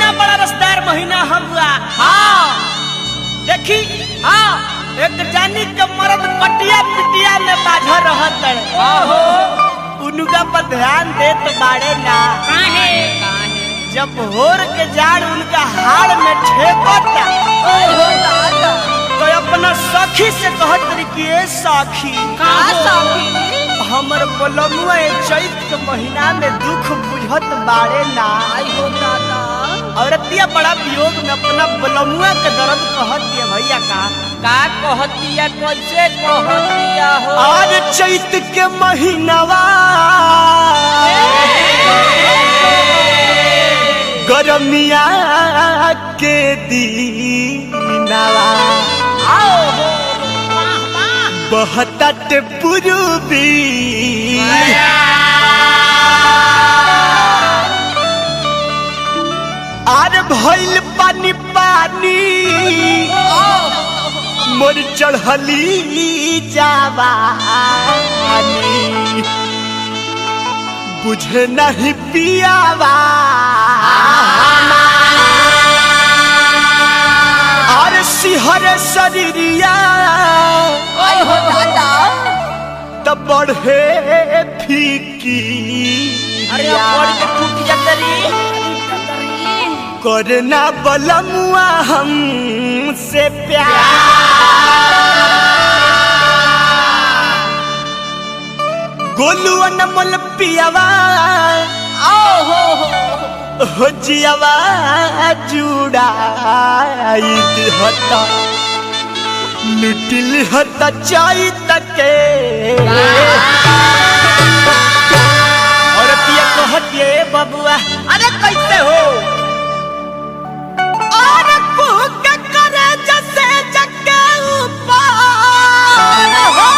महीना बड़ा रसदार महीना हुआ। हाँ देखी हाँ एक जानी के मर्द पटिया पिटिया में बाझा रहत आहो उनका पर ध्यान देत बाड़े ना। काहे जब होर के जाड़ उनका हाड़ में ठेकता ओहो दादा तो अपना सखी से कहत रही कि ए सखी का सखी हमर बलमुआ चैत के महीना में दुख बुझत बाड़े ना। आई हो दादा औरतिया बड़ा वियोग में अपना बलमुआ के दर्द कहत दिया भैया का कहतिया कैसे कहतिया हो आज चैत के महीनावा गरमिया के दीनावा आओ हो वाह वाह बहतात पूर्वी आर भइल पानी पानी मोर चढ़ली जावानी बुझे नहीं पियावा और सिहर शरीरिया आई हो दादा तब बढ़े फीकी अरे पड़ के टूट जातरी करना बलमुआ हमसे प्यार गोलू अनमोल पियावा आओ हो जियावा जुड़ाई हता लुटिल हता चाई तके और पिया कहतिए बबुआ अरे कैसे हो और कुक करे जैसे जके ऊपर हो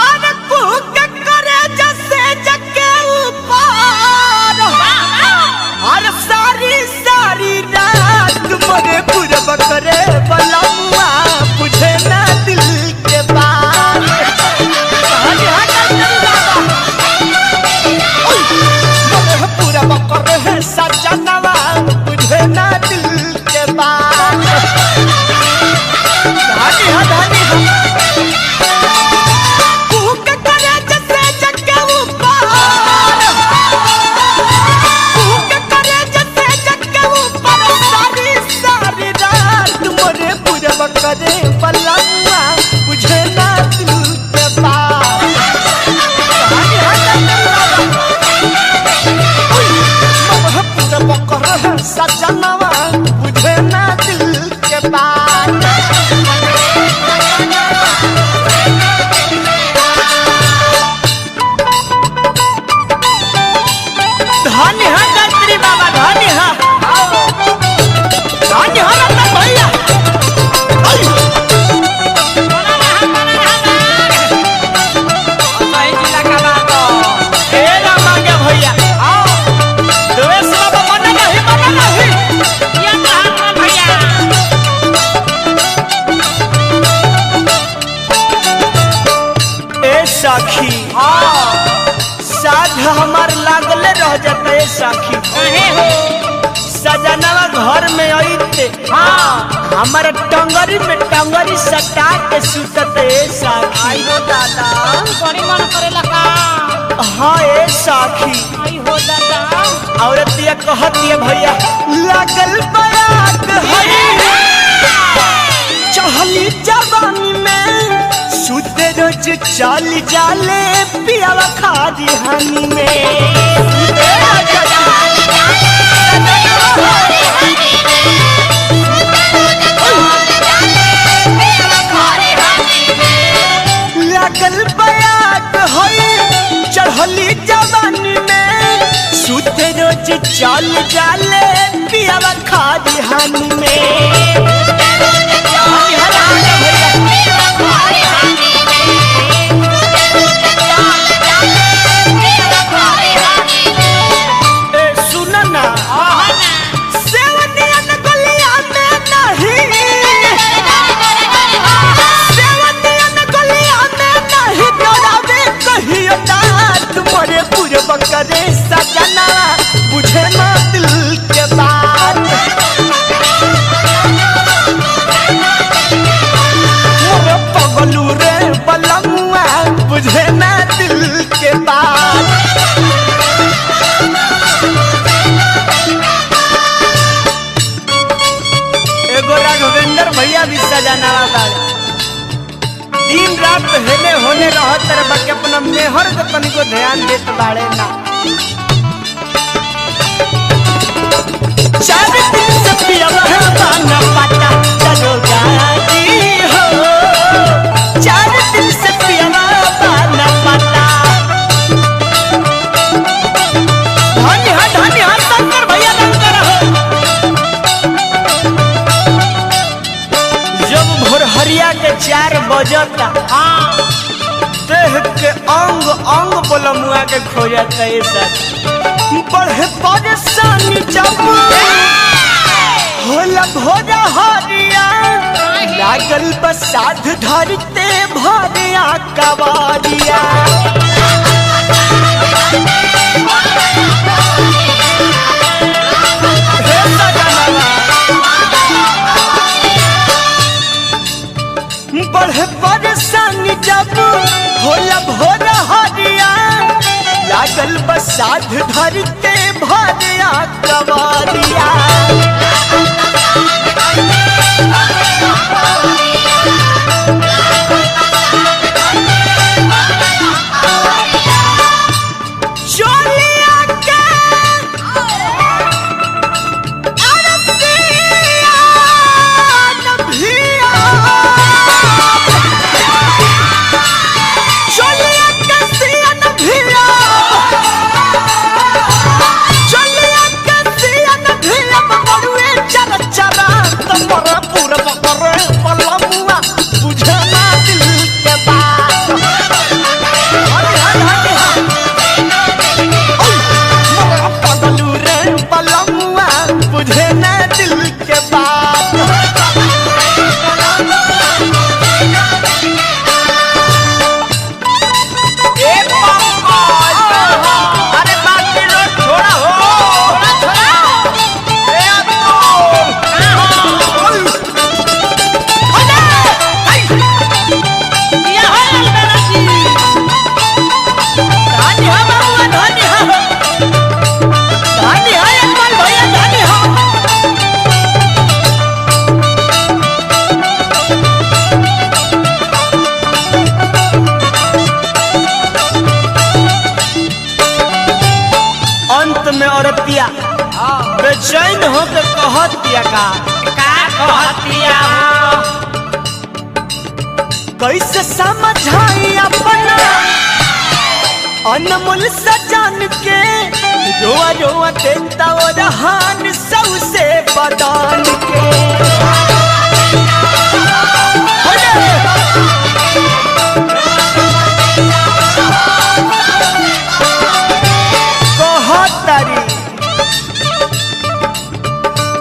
और कुक करे जैसे जके ऊपर और सारी सारी रात मोरे पूरब करे बलमुआ बुझे ना दिल के बात पूरा बकर है सजनवा बुझे ना दिल के बात धानी हा धानी हा भूख करे जैसे जगे ऊपर भूख करे जैसे जगे ऊपर सारी सारी रात मोरे पूरा बकर बलमुआ बुझे ना दिल के बात धानी हा सजनवा बुझे ना दिल के बात धन्य है गायत्री बाबा धन्य है रतन भैया सही जिला का बात ए रामा के भैया देवेश बाबा मना नहीं ये कहां भैया ए सखी साध हमार लागले रह जाता ए सखी कहे हो सजनवा घर में आईते हाँ हमारे टंगरी में टंगरी सटा के सुतत ए आई साखी हो दादा बड़ी मन करेला का हाँ ए साखी आई हो दादा औरतिया कहतिया भैया लागल बयात हरी चहली जवानी में सुते रोज चल जाले पियावा खादी हानी में लागल बयात हई चढ़ली जवानी में सुते रोज चल जाले पियावा खादी हानी में सुन ना सेवनियन गलिया में नहीं सेवनियन गलिया में नहीं डरावे कहियो दात मोरे पूरे बकरे सा तरह बाकी अपना मेहर के तनिको ध्यान देत बाड़े ना। 4 दिन से पिया ना पता दरोगा जी हो, 4 दिन से पिया ना पता। धन्य हा शंकर भैया नमस्कार हो। जब भोरहरिया के 4 बजता देह के अंग अंग बोलमुआ के खोजता है सर। बढ़े परेशानी जब होला भोरा हरिया लागल बसाध धरते भरिया कवारिया। बढ़े परेशानी जब होला भोरा हरिया लागल बसाध धरते भरिया कवारिया। बेचैन हो के कहतिया का कहतिया कैसे समझाई अपना अनमोल सजान के। रोआ रोआ देता वो रहान सौसे बदान के।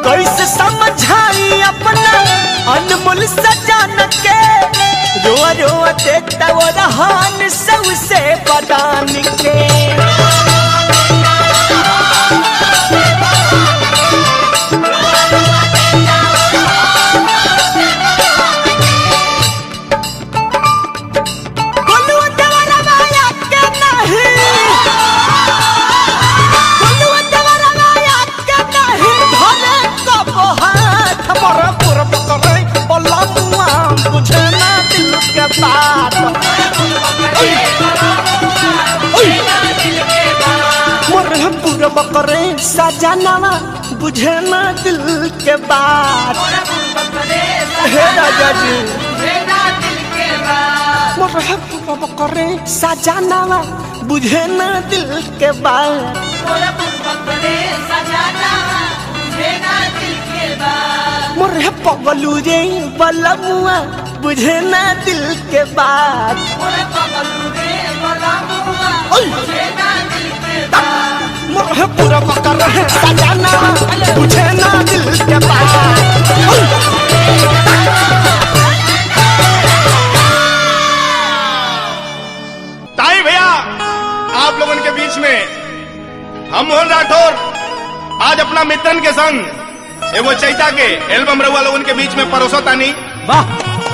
कैसे समझाई अपना अनमोल सजान के। रोआ रोआ देता वो रहान सौसे बदान के। करे सजनवा बुझे ना दिल के बात। हे राजा जी मोर करे सजनवा बुझे ना दिल के बात। मोर पगलू रे बलमुआ बुझे ना दिल के बात। मोह पूरा पकड़ रहे सजाना बुझे ना दिल के बात। ताई भैया आप लोगों के बीच में हम मोहन राठौर आज अपना मित्रन के संग एगो चैता के एल्बम रउआ लोगन के बीच में परोसा तानी।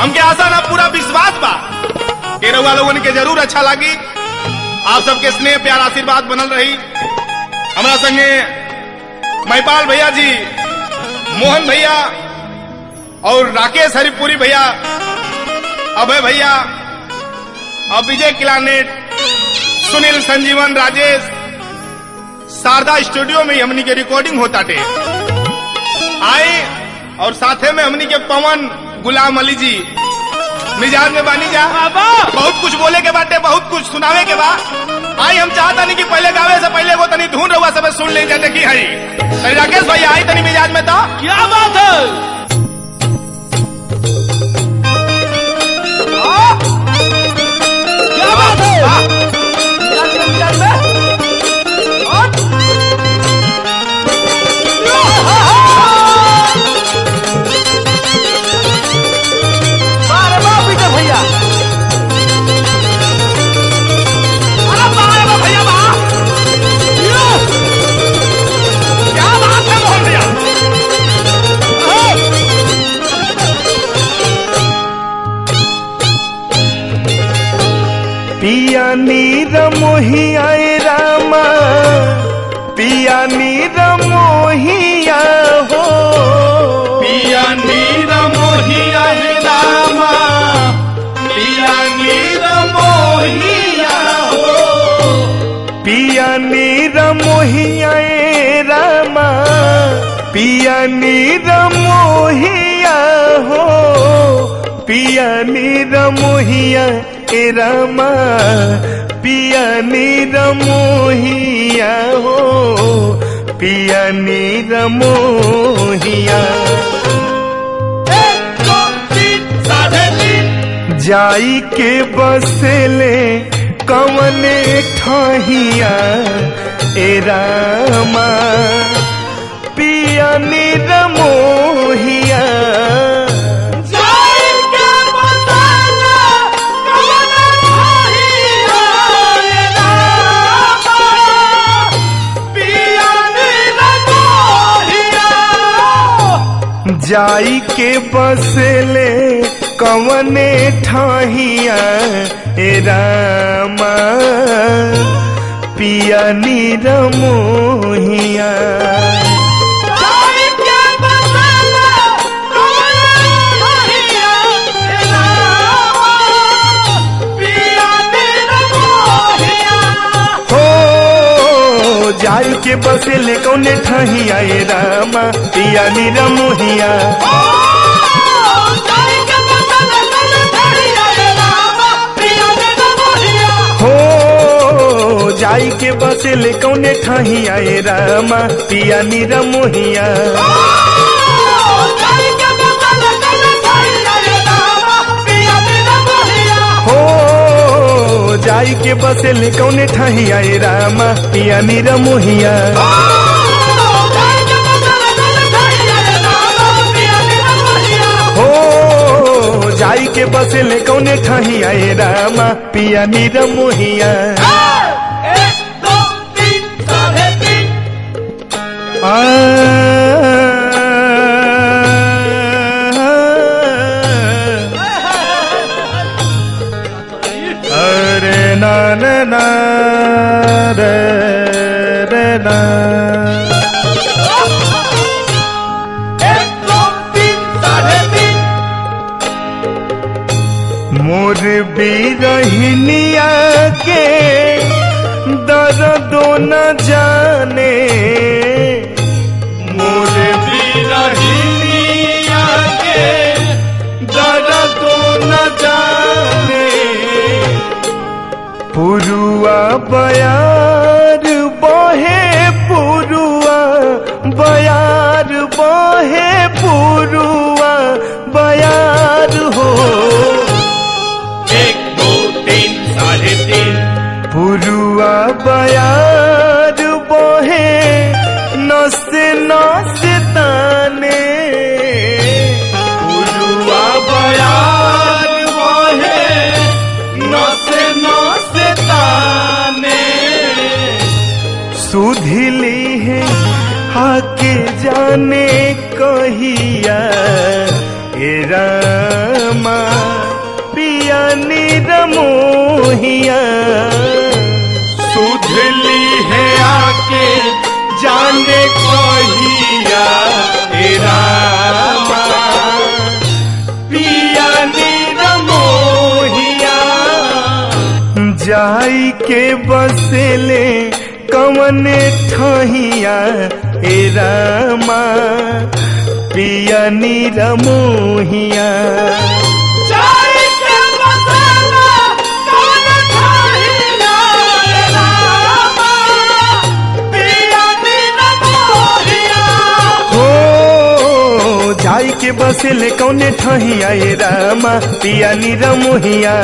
हमके आशा ना पूरा विश्वास बा कि रउआ लोगन के जरूर अच्छा लगी। आप सबके स्नेह प्यार आशीर्वाद बनल रही। हमारा संगे महिपाल भैया जी, मोहन भैया और राकेश हरिपुरी भैया, अभय भैया, और विजय क्लानेट, सुनील, संजीवन, राजेश, शारदा स्टूडियो में हमनी के रिकॉर्डिंग होता थे। आए और साथे में हमनी के पवन गुलाम अली जी मिजाज में बानी जा। बहुत कुछ बोले के बाटे, बहुत कुछ सुनावे के बाद आई हम चाहता नहीं कि पहले गावे से पहले वो तनी धुन रहुआ सब सुन ले जाते की है। राकेश भाई आई तनी मिजाज में था। क्या बात है? क्या बात है? पिया नीर मोहिया रामा, पिया नीर मोहिया हो, पिया नीर मोहिया रामा, पिया नीर मोहिया हो, पिया नीर मोहिया रामा, पिया नीर मोहिया हो, पिया नीर मोहिया रामा, पिया नीर मोहिया हो, पिया नीर मोहिया। 1 2 3 साढ़े 3 जाई के बसले कवने ठहिया ए रामा, पिया नीर मोहिया। जाई के बसले कवने ठाहिया ए रामा, पिया नीर मोहिया। जाई के बसले कौने ठहिया ए रामा, पिया नीर मोहिया। हो जाई के बसले कौने ठहिया ए रामा, पिया नीर मोहिया। हो जाई के बसले कौने ठहिया ए रामा, पिया नीर मोहिया। हो जाई के बसले कौने ठहिया ए रामा, पिया नीर मोहिया। 1 2 3 साढ़े 3 अरे ना ना ना रे रे ना। 1 2 3 साढ़े 3 मोर बिरहिनिया के दर्दो न जाने, मोर बिरहिनिया के दर्दो न जाने। पुरुआ बयार बहे, पुरुआ बयार बहे, पुरुआ बयार हो। 1 2 3 साढ़े 3 पुरुआ बयार बहे, नसे नसे ताने। पुरुआ बयार बहे, नसे नसे ताने। सुधिली है हाके जाने कहिया ए रामा, पिया नीर मोहिया। सुधली है आके जाने कहिया ए रामा, पिया नीर मोहिया। जाई के बसेले कवने ठहिया ए रामा पिया निरमोहिया जाई के बसेले कौने ठहिया ए रामा पिया निरमोहिया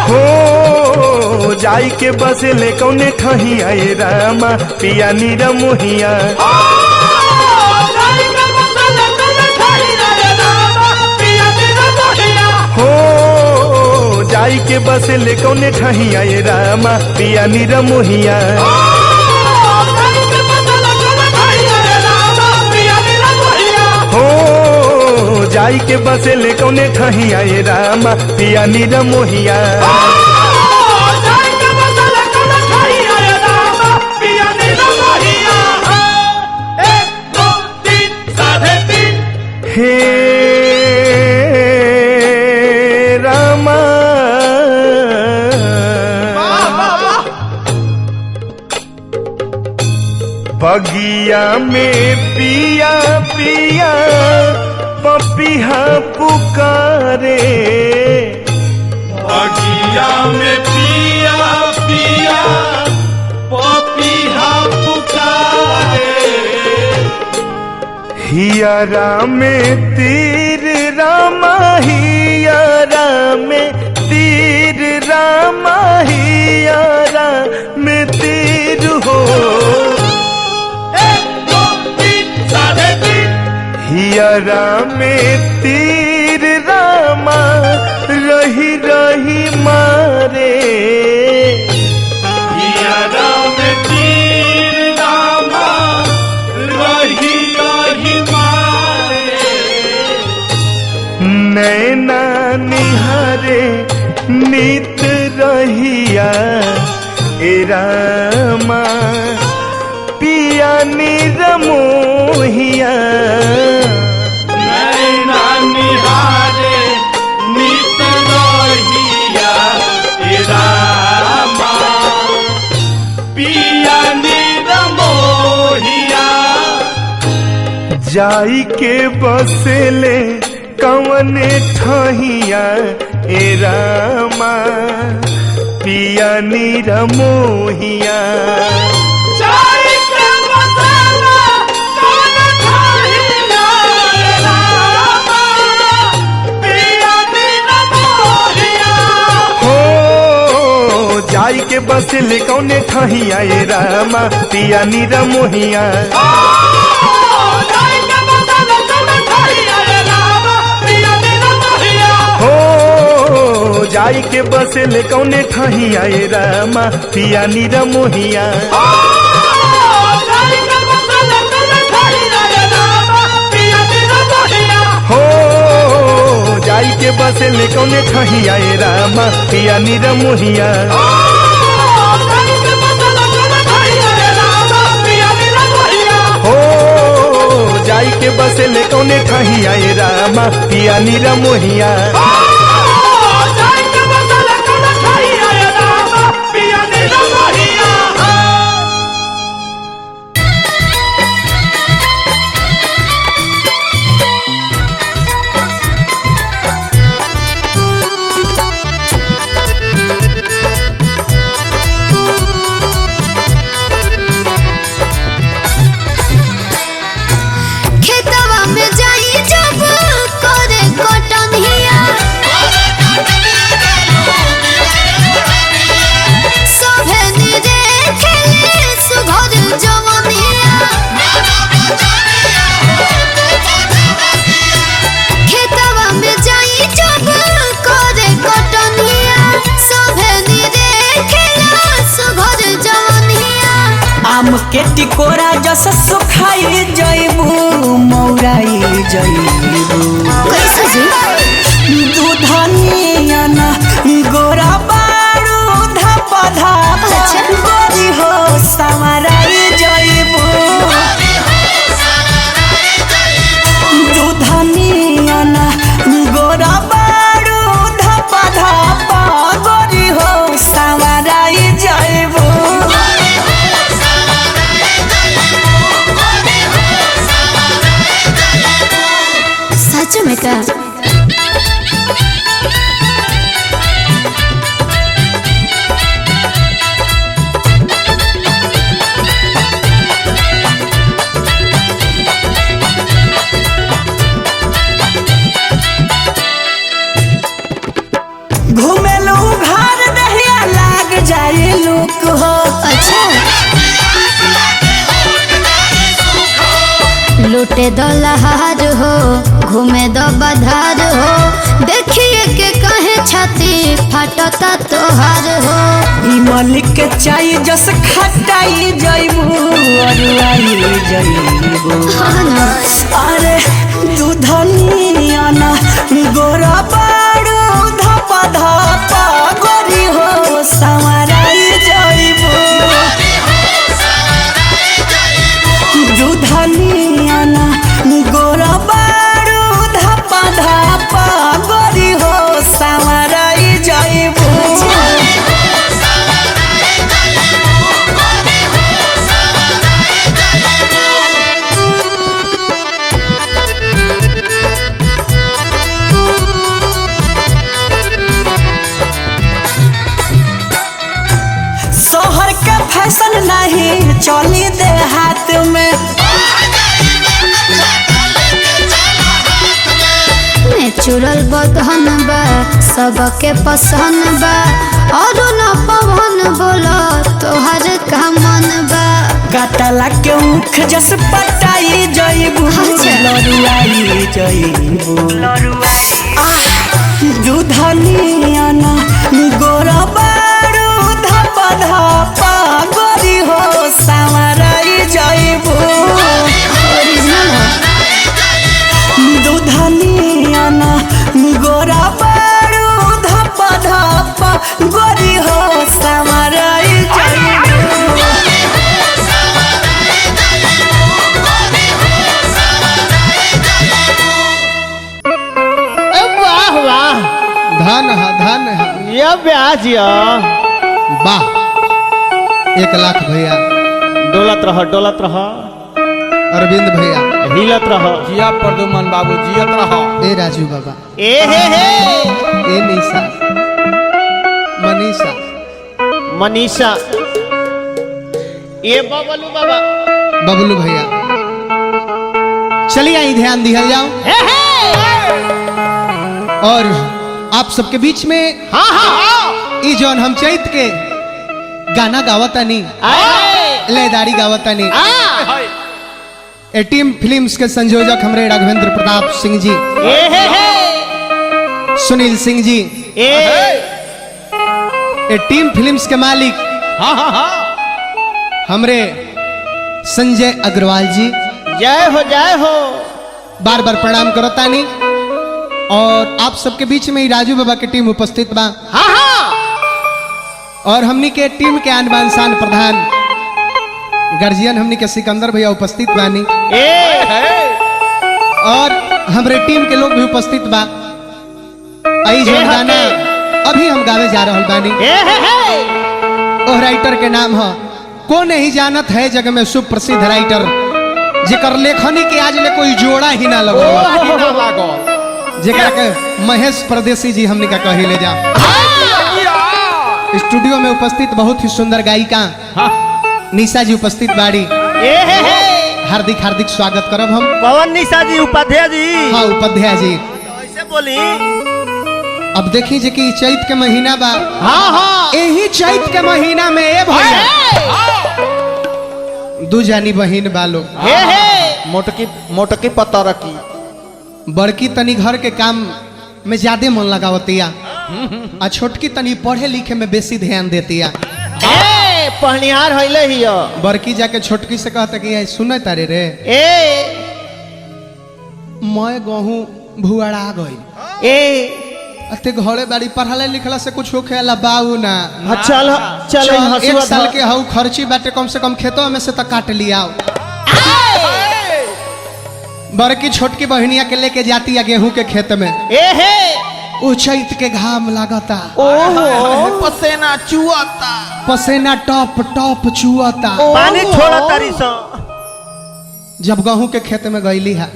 हो जाई के बसेले कौने ठहिया ए रामा पिया निरमोहिया हो जाई के बसेले कौने ठहिया ए रामा पिया निरमोहिया हो जाई के बसेले कौने ठहिया ए रामा पिया निरमोहिया हे रामा बगिया में पिया पिया पपिहा पुकारे बगिया में पिया पिया पपिहा पुकारे हियरा में तीर रामा हियरा में तीर रामा हियरा में तीर हो हियरा में तीर रामा रही रही मारे हियरा में तीर रामा रही रही मारे नैना निहारे नित रहिया ए रामा पिया निरमोहिया नैना निहारे नित रहिया ए रामा पिया निरमोहिया जाई के बसेले कवने ठहिया ए रामा पिया निरमोहिया जाई के बसेले कौने ठहिया ए रामा पिया निरमोहिया हो जाई के बसेले कौने ठहिया ए रामा पिया निरमोहिया हो जाई के बसेले कौने ठहिया ए रामा पिया निरमोहिया हो जाई के बसेले कौने ठहिया ए रामा पिया निरमोहिया खेतवा में जाई जब करे कटनिया सभे निरे खेले सुघर जवनिया खेतवा में जाई जब करे कटनिया सभे निरे खेले सुघर जवनिया आम के टिकोरा जस सुखाई जइबू मौराई जइबू कैसे जी दूधनिया ना गोरा बारू धप धप अच्छा। गोरी हो संवराई जइबू दूधनिया ना लूटे दो लहार हो घूमे दो बधार हो देखिए के कहे छाती फाटता तोहार हो ई मालिक के चाय जस खटाई जइबू अरुआई जइबू अरे दूधनिया ना गोरा बाड़ू धपा धपा गोरी हो संवराई जइबू दूधनिया ना गोरा बाड़ू धपा धपा गोरी हो संवराई जइबू शहर के फैशन नहीं चली दे हाथ में नेचुरल बदहन बा सबके पसंद बा और न पवन बोलो तोहर का मन बा काटला के मुख जस पटाई जइबू लरुआई जइबू दूधनिया ना गोरा बाड़ू धपा धपा गोरी हो संवराई जइबू दूधनिया ना गोरा बाड़ू धपा धपा गोरी हो संवराई जइबू वाह वाह धन है ये ब्याज या वाह 1 लाख भैया डोलत रह अरविंद भैया हिलत रह जिया प्रदुमन बाबू जियत रहो। ए राजू बाबा ए हे ए निशा मनीषा मनीषा ए बबलू बाबा बबलू भैया चलिए आई ध्यान दिया जाओ हे हे और आप सबके बीच में हाँ हाँ ई जौन हम चैत के गाना गावतानी लयदारी गावतानी ए टीम फिल्म्स के संयोजक हमरे राघवेंद्र प्रताप सिंह जी ए हे सुनील सिंह जी ए ए टीम फिल्म्स के मालिक हाँ हाँ हाँ हमरे संजय अग्रवाल जी जय हो बार बार प्रणाम करतानी और आप सबके बीच में ही राजू बाबा की टीम उपस्थित बा हाँ हाँ और हमनी के टीम के आन बान शान प्रधान गार्जियन हमनी के सिकंदर भैया उपस्थित बानी और हमरे टीम के लोग भी उपस्थित बा आई जो गाना अभी हम गावे जा रहल बानी और राइटर के नाम है को नहीं जानत है जग में सुप्रसिद्ध राइटर जेकर लेखनी के आज ले कोई जोड़ा ही ना लगो जेकरा के महेश परदेसी जी हमने का कही ले जा स्टूडियो में उपस्थित बहुत ही सुंदर गायिका निशा जी उपस्थित बाड़ी हार्दिक हार्दिक स्वागत करब हम पवन निशा जी उपाध्याय जी हाँ उपाध्याय जी कैसे बोली अब देखी जे कि चैत के महीना बा हाँ हाँ यही चैत के महीना में ए भैया दू जानी बहिन बा लोग हे हे मोटकी पता रखी बड़की तनी घर के काम में ज्यादा मन लगावतिया आ छोटकी तनी पढ़े लिखे में बेसी ध्यान देतिया पहनिहार हइले ही बड़की जाके छोटकी से कहता कि सुने तारे रे ए मैं गहूँ भुआड़ा गई ए अते घरे बाड़ी पढ़ला लिखला से कुछ होखे ला बाऊ ना चल चल एक साल के हाउ खर्ची बाटे कम से कम खेतों में से तक काट लिया बड़की छोटकी बहनिया के लेके जाती है गेहूं के खेत में ए हे उ चैत के घाम लागता ओहो पसेना चुआता पसेना टॉप टॉप चुआता पानी छोड़ा तारी सा जब गेहूं के खेत में गईली है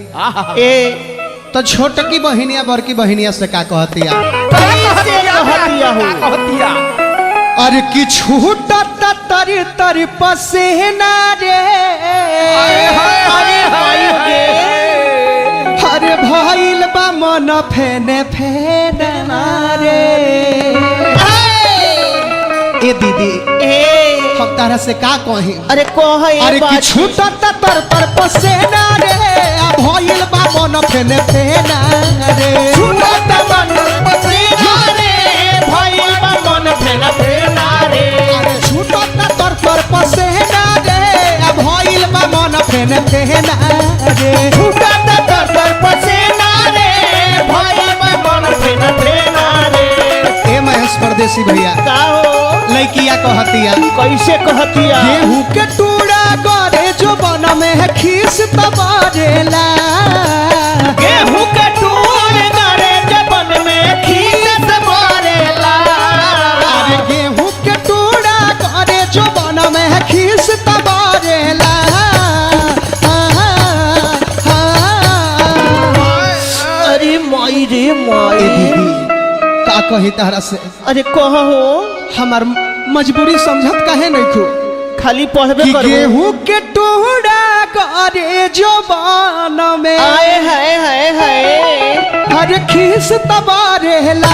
ए तो छोटकी बहनिया बड़की बहनिया से का कहतिया अरे कि छूटता तरी तरी पसेना रे अरे भइल बा मन फेने फेने रे ए दीदी ए हम तारा से का कही अरे कह अरे कि छूटत तर तर पसेना रे आ भइल बा मन फेने फेना रे छूटत मन पसीना रे भइल बा मन फेना फेना रे अरे छूटत तर तर पसेना रे आ भइल बा मन फेने फेना रे छूटत तर तर पसीना रे भइल बा मन फेना फेना रे ए महेश परदेसी भैया का हो लइकिया कहतिया कैसे कहतिया गेहूं के टूड़ा करे जो बन में है खीस तबारेला गेहूं के टूड़ करे जबन में खीस मारेला अरे गेहूं के टूड़ा करे जो बन में है खीस तबारेला अरे माई रे ए माई दीदी का कही तारा से अरे कह हो हमार मजबूरी समझत काहे नहीं खू खाली पढ़बे कि करू गेहूं के टूड़ा करे जो बन में आए हाय हाय हाय हर खीस तबारेला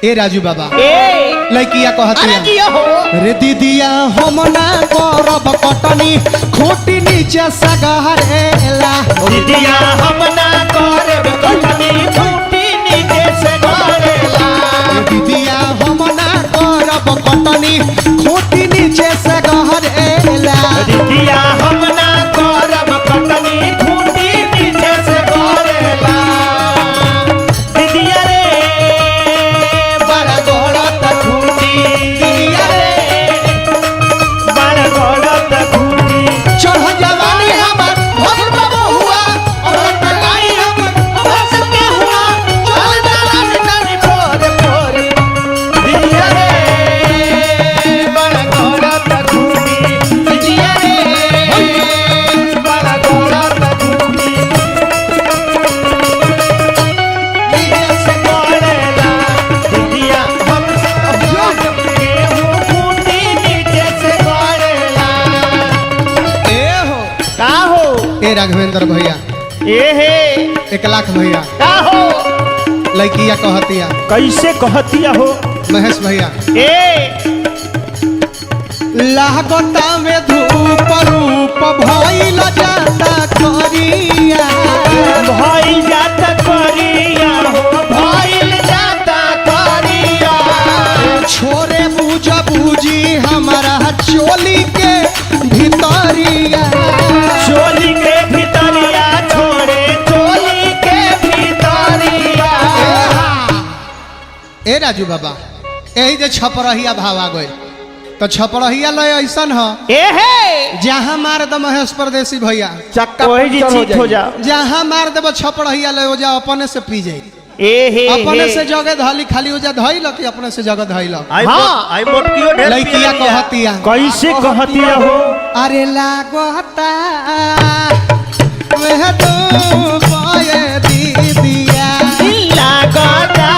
ए राजू बाबा ए लइकिया अरे कहतिया किया हो रे दीदिया हम ना करब कटनी खोटी नीचे सगहरेला दीदिया हम ना करब कटनी छूटी नीचे से घरेला रे दीदिया हम ना करब कटनी खोटी नीचे सगहरेला दीदिया हम ना करब कटनी छूटी नीचे से घरेला दीदिया रे बड़ा गड़त खूटी दीदिया रे बड़ा गड़त खूटी चढ़ जवानी हमर भोर बाबू हुआ और तलाई हम हंस के हुआ चल दारान नानी भोर भोर दीदिया रे बड़ा गड़त खूटी दीदिया रे बड़ा गड़त खूटी नीचे से गड़ेला दीदिया हम के हूँ खूटी नीचे से गड़ेला ए हो का हो ए राघवेंद्र भैया ए हे 1 लाख भैया का हो लइकिया कहतिया कैसे कहतिया हो महेश भैया ए लागता में धूप रूप भइल जाता करिया भइल जाता करिया हो भइल जाता करिया छोरे बुझ बुझी हमारा चोली के भितरिया चोली के भीतरिया छोड़े चोली के भीतरिया ए राजू बाबा यही जे छपरहिया भाव आ गए तो छपरहिया लय ऐसन ह ए हे जहाँ मार दम महेश परदेसी भैया चक्का कोई जी ठीक हो जा जहाँ मार देव छपरहिया लय हो जा अपने से पी जाई ए हे अपने से जगह धली खाली हो जा धइल कि अपने से जगह धइल आई मोटकियो ढेर लइकिया कहतिया कैसे कहतिया हो अरे लागता वह तो पाए दीदिया लागता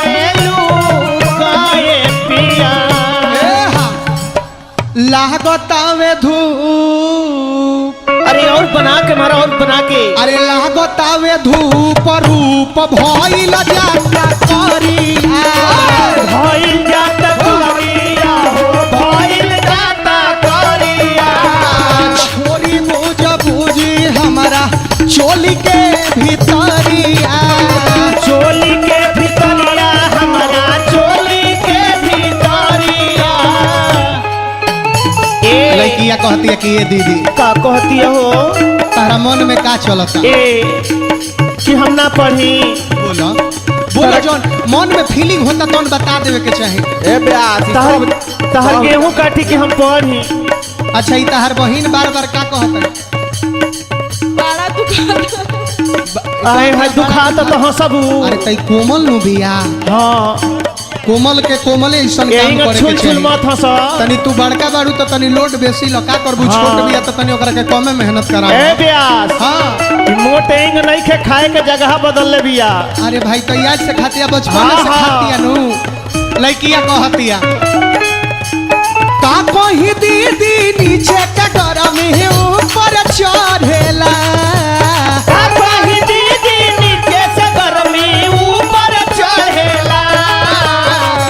रे लूकाए पिया लागता में धूप अरे और बना के मारा और बना के अरे लागता में धूप रूप भइल जाता करिया भइल जाता करिया हो भइल जाता करिया छोरी बुझ बुझी हमारा चोली के भितरिया चोली के भीतरिया हमारा चोली के भीतरिया ए लइकिया कहतिया कि ये दीदी का कहतिया हो तारा मन में का चलता ए कि हम ना पढ़ी बोला बोला जौन मन में फीलिंग होता तो बता देवे के चाहे ए ब्यास तहर गेहूं काटी कि हम पढ़ी अच्छा ई तहार बहिन बार बार का कहता बड़ा दुकान आए है दुखाता तो हंसबू अरे तई कोमल नु बिया हाँ कोमल के कोमले ऐसन काम यही करे छुल के छुल चाहिए मत हंस तनी तू बड़का बाड़ू तो तनी लोड बेसी लका करबू हाँ। छोट बिया तो तनी ओकरा के कमे मेहनत करा ए ब्यास हां ई मोटे इंग नहीं खे खाए के जगह बदल ले बिया अरे भाई तो आज से खातिया बचपन हाँ, से हाँ। खातिया नु लइकिया कहतिया का कही दीदी नीचे के गरम ही ऊपर चढ़ेला कहीं दीदी नीचे से गर्मी ऊपर चढ़ेला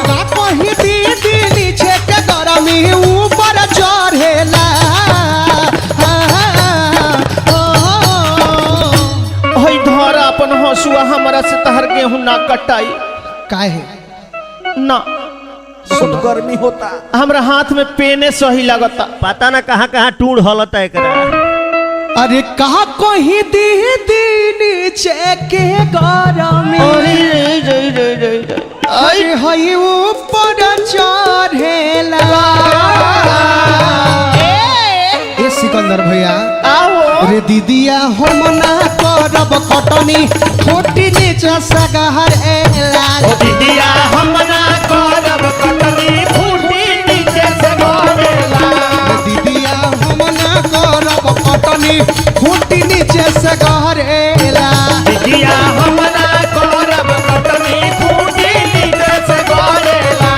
का ना कटाई काहे ना बहुत गर्मी होता। हमरा हाथ में पेने सही लगता। पता ना कहाँ कहाँ टूड़ हलता एकरा। अरे कहा कहीं दी नीचे के गरमी अरे हई ऊपर चढ़ेला ए सिकंदर भैया रे दीदिया हम ना करब कटनी छोटी नीचे सगहर एला दीदिया हम ना करब कटनी फूटी नीचे से गोरेला। दीदिया हम ना करब कटनी छोटी नीचे सगहर एला दीदिया हम ना करब कटनी फूटी नीचे से गोरेला।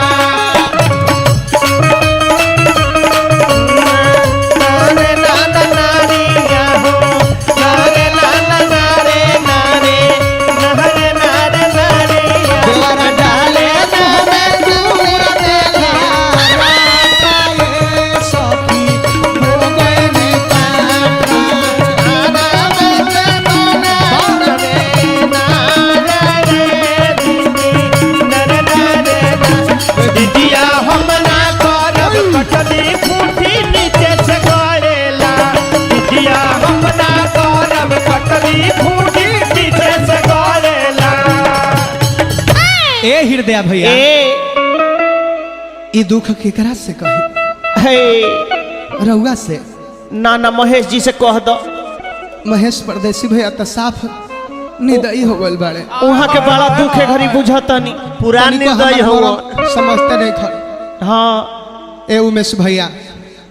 नारे नाना नारिया हो नारे नाना नारे नारे नारे नारे नारिया द्वारा डाले हमें दूर देखा राताए सखी हो गए दीदिया हम ना करब कटनी फूटी नीचे से गोरेला। दीदिया हम ना करब कटनी फूटी नीचे से गोरेला। ए हृदय भैया ई दुख केकरा से कही हे रउआ से नाना महेश जी से कह दो। महेश परदेसी भैया तो साफ निदई हो गइल बाड़े वहाँ के बड़ा दुखे घड़ी बुझतनी पुरान तनिको निर्दय हमर हो मरद समझते नहीं खर हाँ ए उमेश भैया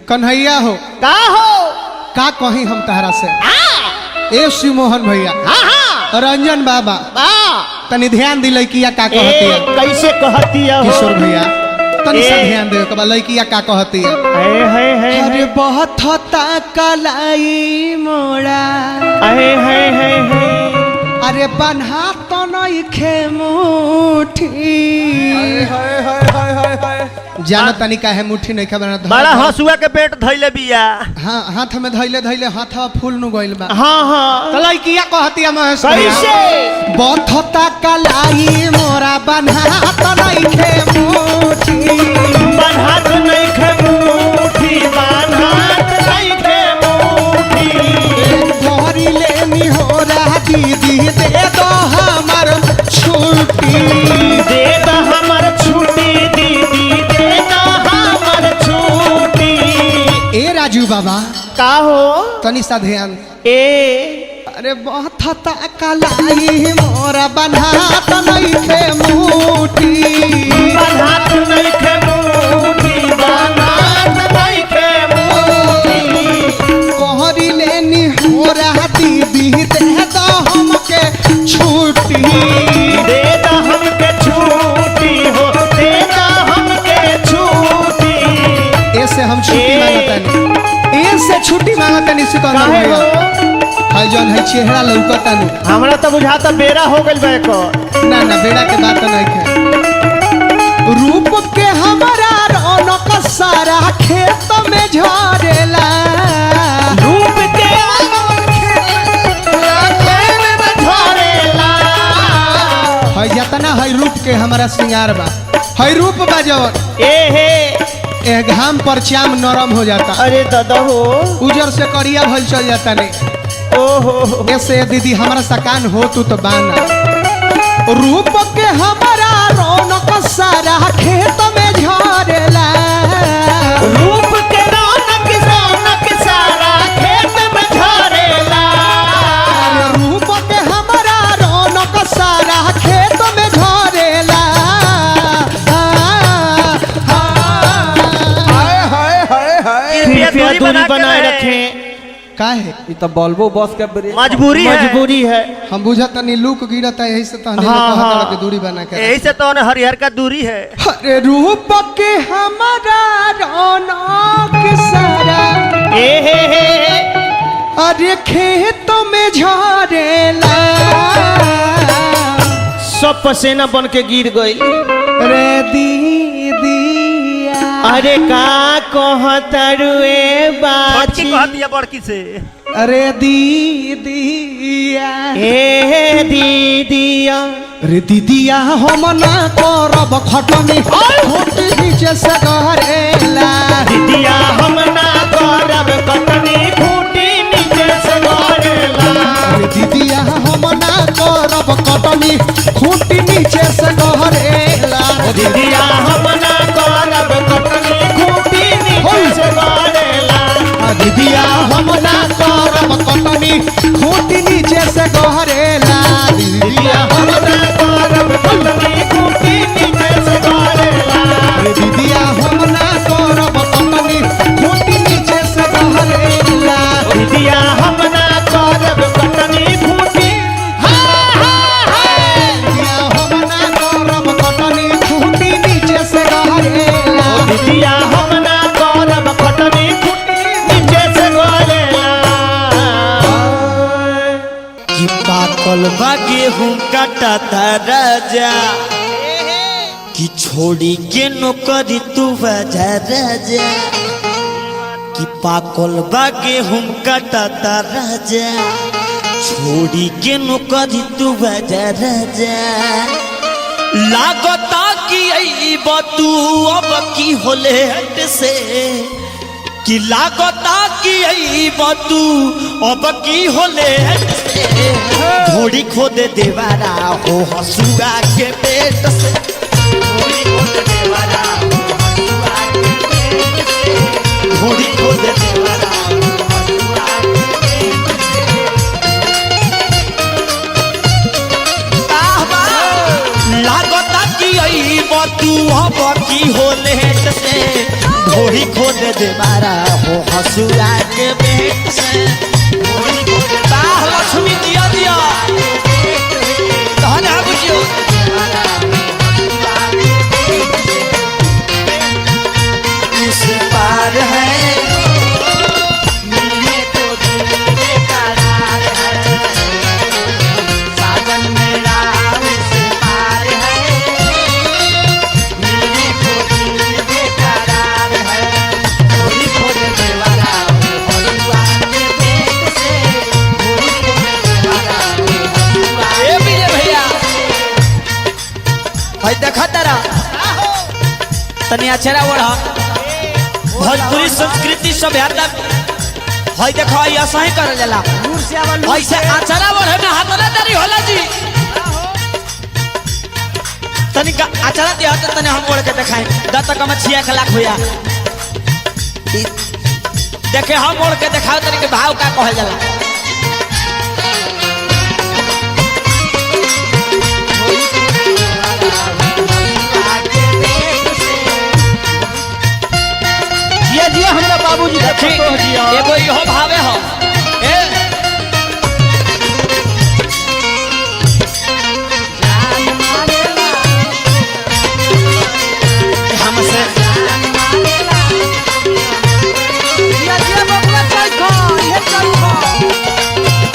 कन्हैया हो का हो का कही हम तहरा से ए शिव मोहन भैया रंजन बाबा तनी ध्यान दी लड़किया का कहती है कैसे कहती है हो? किशोर भैया तनी सा ए। ध्यान दे कबा लड़किया का कहती है है अरे बहुत होता कलाई मोड़ा है अरे बन्हा तो नहीं खे मुठी जानो तनी का है मुट्ठी नहीं खबर बड़ा हंसुआ के पेट धैले बिया। हाँ हाथ में धैले धैले हाथवा फूल नु गइल बा हाँ हाँ तो लड़किया कहती है महेश भैया, कैसे बथता कलाई मोरा बन्हा तो नहीं खे मुठी बन्हात नहीं खे मुठी बन्हात नहीं खे मुठी। गोरी लेनी हो रहा दीदी दे दो हमर छुट्टी दे दा हमर छुट्टी दीदी दे दा हमर छुट्टी। ए राजू बाबा का हो तनी सा ध्यान ए अरे बथता कलाई मोरा बन्हा तो नहीं खे मुठी बन्हात नहीं खे मुठी बन्हात नहीं खे मुठी। कोहरी लेनी हो रहा दीदी दे दो हमके छुट्टी दे दा हमके छुट्टी हो दे दा हमके छुट्टी। ऐसे हम छुट्टी मांगतानी ऐसे छुट्टी मांगतानी सिकंदर काहे भैया हो हाय जौन है चेहरा लौकतानी हमरा तो बुझाता बेरा हो गइल बा एको ना ना बेड़ा के बात नहीं है रूप के हमारा रौनक सारा खेत में झरेला रूप के है जतना है रूप के हमारा श्रृंगार बा है रूप बा जवन ए हे ए घाम पर चाम नरम हो जाता अरे दादा हो उजर से करिया भल चल जाता नहीं ओहो ऐसे दीदी हमारा सकान हो तू तो बाना रूप के हमारा रौनक सारा खेत में झरेला रूप के रौनक सारा खेत में झरेला। रूप के हमारा रौनक सारा खेत में झरेला कृपया दूरी बनाए रखें काहे ये तो बल्बो बस के ब्रेक मजबूरी है मजबूरी है हम बुझत नहीं लूक गिरता है यही से तो हमने हाँ, कहा हाँ। कि दूरी बना के यही से तो हरिहर का दूरी है। अरे रूप के हमारा रौनक सारा ए हे अरे खेत में झरेला सब पसीना बन के गिर गई रे दीदिया अरे का कहता रुए बड़की बाची कहती है बड़की से अरे दीदिया ए दीदिया रे दीदिया हम ना करब खटनी घोट नीचे से करेला दीदिया हम ना करब कटनी खूटी नीचे से गड़ेला रे दीदिया हम ना करब कटनी घोट नीचे से करेला दीदिया हम ना करब कटनी खूटी नीचे से गड़ेला दीदिया हम ना करब कटनी घोट नीचे से करेला दीदिया हम ना करब कटनी खूटी नीचे से गड़ेला दीदिया हम ना करब कटनी घोट नीचे से करेला दीदिया हम ना करब कटनी खूटी दीदिया हम ना करब कटनी घोट नीचे से करेला दीदिया हम ना करब कटनी खूटी नीचे से गड़ेला कि पाकल बा गेहूं काटा राजा कि छोड़ी के नौकरी तू बजा राजा कि पाकल बा गेहूं काटा राजा छोड़ी के नौकरी तू बजा राजा लागता कि अइब तू अब की होले हट से कि लागता कि अइब तू अब की होले हट से घोड़ी खोद देवारा हो हसुआ के पेट से घोड़ी खोद देवारा हो हसुआ के पेट से घोड़ी खोद देवारा हो हसुआ के पेट से लागता कि अइब तू अब की होले हट से घोड़ी खोद देवारा हो हसुआ के पेट से घोड़ी खोद बाह लक्ष्मी दिया दिया कहना बुझियो उस पार है मिलने को दिल बेकरार है साजन मेरा उस पार है मिलने को दिल बेकरार है घोड़ी खोद देवारा हो हसुआ के पेट से घोड़ी खोद देवारा हो हसुआ ए विजय भैया भाई देखा तारा तनी अचरा ओढ़ा भोजपुरी संस्कृति सभ्यता हई देखो ऐसा ही करल जाला ऐसे अचरा ओढ़े में हाथ ना तारी होला जी तनी का अचरा दिया त तनी हम ओढ़ के देखाई दत कम छिया खलाक होया देखे हम ओढ़ के देखाओ तनी के भाव का कहल जाला जिया जिया हमरा बाबूजी देखो तो जिया एगो इहो भावे हो ए हमसे जिया जिया बबुआ चल खो ये चल खो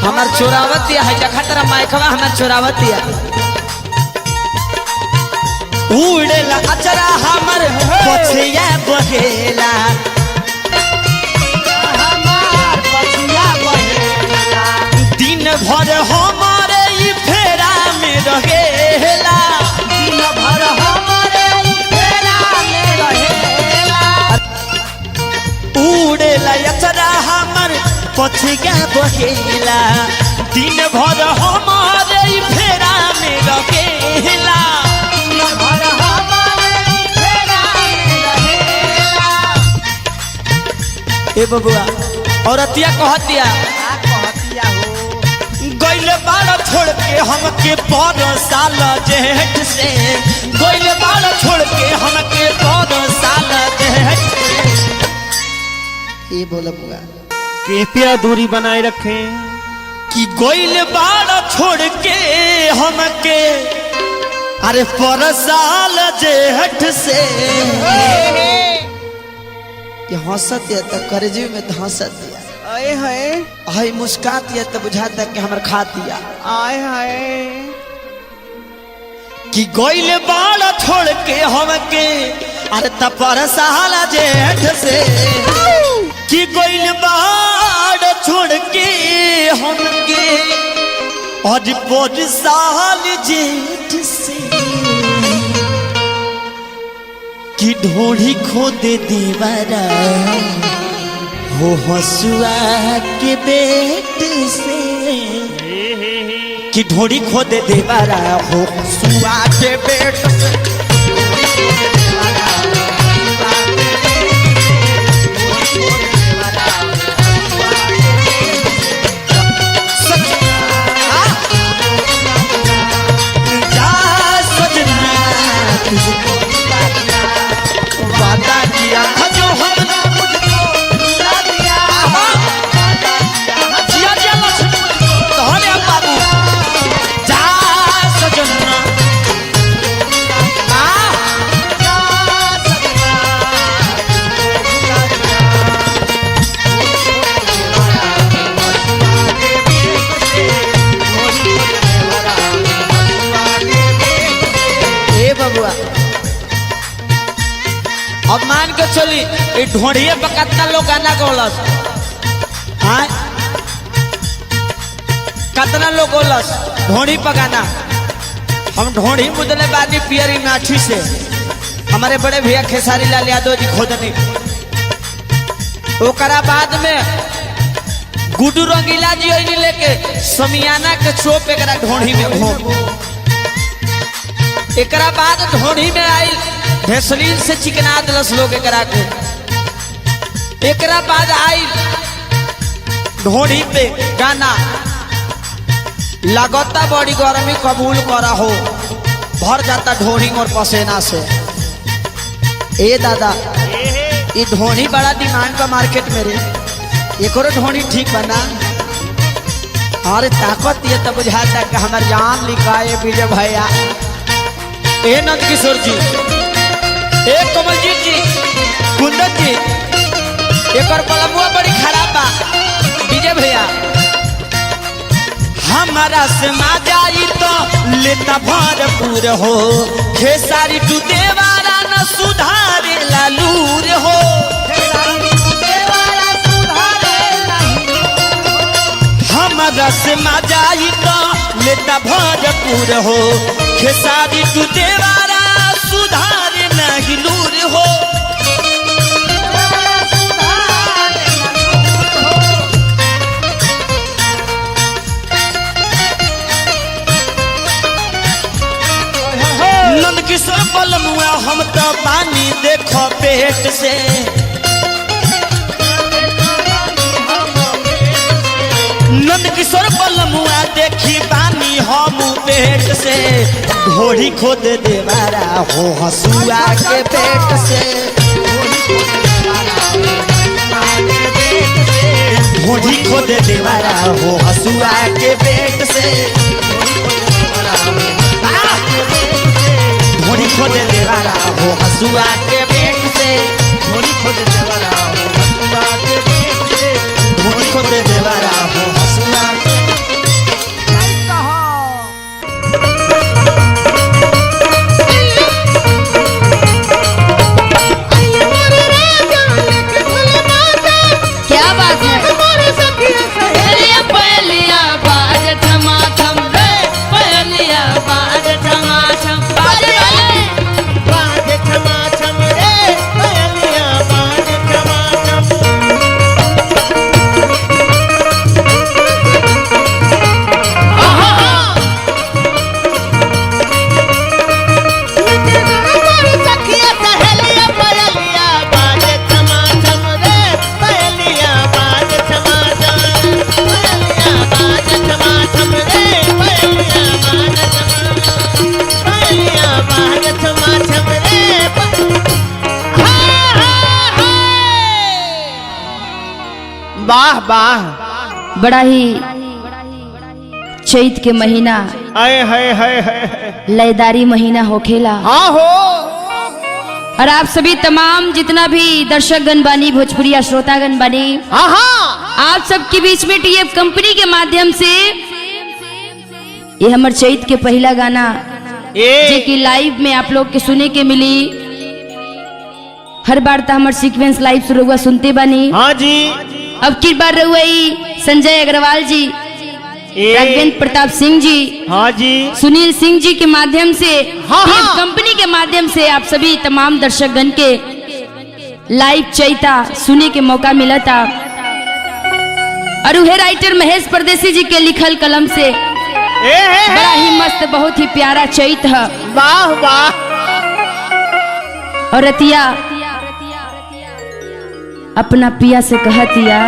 हमार चोरावत है जखा तेरा माइकवा हमार चोरावत है उड़ेला अचरा हमर पछिया बहेला हमार पछिया बहेला दिन भर हमारे ई फेरा में रहेला दिन भर हमारे ई फेरा में रहेला उड़ेला अचरा हमर पछिया बहेला दिन भर हमारे ई फेरा में रहेला दिन भर हमारे ई फेरा में रहेला ए बबुआ औरतिया कहतिया गइले बाड़ छोड़ के हमके पर साल जेठ से गइले बाड़ छोड़ के हमके पर साल जेठ से ये बोला बुआ कृपया दूरी बनाए रखें कि गोइल बाड़ छोड़ के हमके अरे पर साल जेठ से ये हंसत है तो करजी में तो हंसत है आए हाय हई मुस्कात है तो बुझाता कि हमर खातिया आए हाय कि गोइल बाड़ छोड़ के हमके अरे तपर सहाला जेठ से कि गोइल बाड़ छोड़ के हमके और पर साल जेठ से कि ढोढ़ी खोद दीवारा हो हसुआ के बेट से कि ढोड़ी खोद दीवारा हो हसुआ के बेट से वादा किया था जो हमने मुझको रुला दिया जिया जिया कहने बाबू जा सजना ए बबुआ अब मान के चली ढोढ़िए पर कितना लोग गाना गोलस हाँ कितना लोग गोलस ढोढ़ी पर गाना हम ढोढ़ी मुदले बानी पियरी नाठी से हमारे बड़े भैया खेसारी लाल यादव जी खोदनी ओकरा बाद में गुड्डू रंगीला जी ओइनी लेके समियाना के चोप एकरा ढोढ़ी में घोम एकरा बाद ढोढ़ी में आई भेसलीन से चिकना दलस लोग एकरा के एकरा बाद आई ढोढ़ी पे गाना लगता बड़ी गर्मी कबूल करा हो भर जाता ढोढ़ी और पसेना से ए दादा ये ढोढ़ी बड़ा डिमांड का मार्केट में रे एक ढोढ़ी ठीक बना अरे ताकत ये तो बुझाता कि हमारे जान लिखाए विजय भैया ए नंद किशोर जी ए कमलजीत जी कुंदन जी एक पलमुआ बड़ी खराब बा विजय भैया हमारा से माजाई तो लेता भरपूर हो खेसारी तू देवारा न सुधारे लालूर हो हमारा से माजाई तो लेता भरपूर हो खेसारी तू देवारा सुधारे नहीं लूर हो नंद किशोर बलमुआ हम तो पानी देखो पेट से नंद किशोर बलमुआ देखी पानी हम पेट से ढोढ़ी खोद देवारा हो हसुआ के पेट से ढोढ़ी खोद देवारा हो हसुआ के पेट से ढोढ़ी खोद देवारा हो हसुआ के पेट से ढोढ़ी खोद देवारा हो हसुआ के पेट से ढोढ़ी खोद देवारा हो हसुआ के क्या बात है पहलिया बाज टमाटम रे पहलिया बाज टमाटम बाज बाज टमाटम रे पहलिया बाज टमाटम वाह वाह बड़ा ही चैत के महीना आए हाय हाय हाय लयदारी महीना होखेला। हाँ हो। और आप सभी तमाम जितना भी दर्शक गण बानी भोजपुरी श्रोतागण बानी, हाँ हाँ, आप सबके बीच में TF कंपनी के माध्यम से ये हमर चैत के पहला गाना जे कि लाइव में आप लोग के सुने के मिली। हर बार तो हमार सीक्वेंस लाइव से रहुआ सुनते बानी। हाँ जी। अब की बार रहुआ संजय अग्रवाल जी, राघवेंद्र प्रताप सिंह जी, हाँ जी, सुनील सिंह जी के माध्यम से, हाँ। कंपनी के माध्यम से आप सभी तमाम दर्शकगण के लाइव चैता सुने के मौका मिला था। और वह राइटर महेश परदेसी जी के लिखल कलम से बड़ा ही मस्त, बहुत ही प्यारा चैत है। वाह वाह। और रतिया अपना पिया से कहतिया,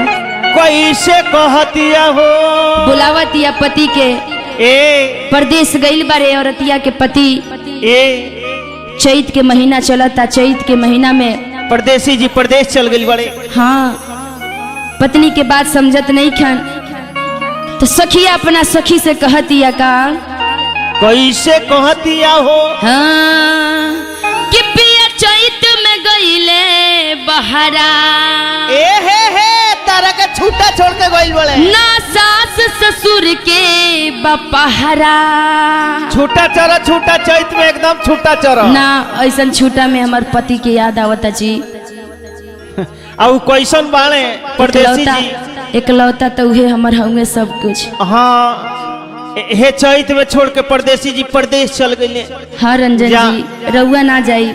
कैसे कहतिया हो, बुलावतिया पति के परदेश गइल बारे। और रतिया के पति चैत के महीना चलता, चैत के महीना में परदेसी जी परदेश चल गई बड़े। हाँ, पत्नी के बात समझत नहीं खन, तो सखिया अपना सखी से कहतिया का, कैसे कहतिया हो, हाँ, कि पिया चैत में गइले बहरा, तारा का छूटा छोड़ के गइल बड़े। ना सास ससुर के बपहरा, छूटा चरा, छूटा चैत में एकदम छूटा चरा ना। ऐसा छूटा में हमार पति के याद आवता जी। और कैसन बाणे परदेसी जी, एकलौता तो उहे हमर होंगे सब कुछ। हाँ, हे चैत में छोड़ के परदेसी जी परदेश चल गए। हाँ रंजन जी, रउआ ना जाई,